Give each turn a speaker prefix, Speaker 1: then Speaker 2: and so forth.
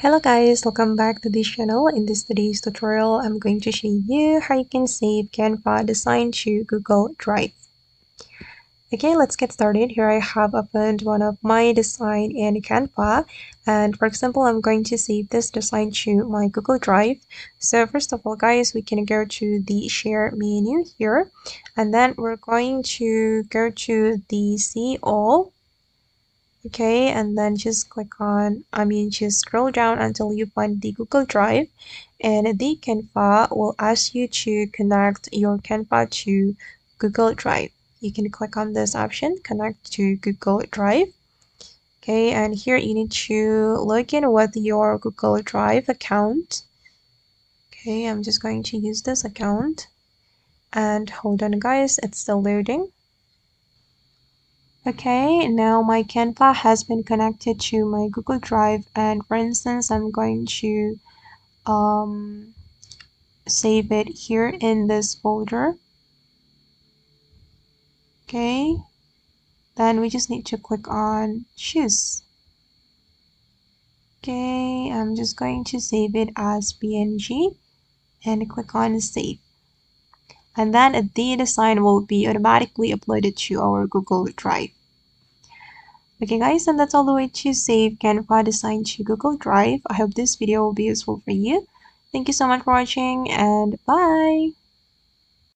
Speaker 1: Hello guys, welcome back to this channel. In today's tutorial, I'm going to show you how you can save Canva design to Google Drive. Okay, let's get started. Here I have opened one of my design in Canva, and for example, I'm going to save this design to my Google Drive. So first of all, guys, we can go to the share menu here, and then we're going to go to the see all. Okay, and then just just scroll down until you find the Google Drive, and the Canva will ask you to connect your Canva to Google Drive. You can click on this option, connect to Google Drive. Okay, and here you need to log in with your Google Drive account. Okay, I'm just going to use this account, and hold on guys, it's still loading. Okay, now my Canva has been connected to my Google Drive, and for instance, I'm going to save it here in this folder. Okay, then we just need to click on choose. Okay, I'm just going to save it as PNG and click on save. And then the design will be automatically uploaded to our Google Drive. Okay guys, and that's all the way to save Canva design to Google Drive. I hope this video will be useful for you. Thank you so much for watching, and bye!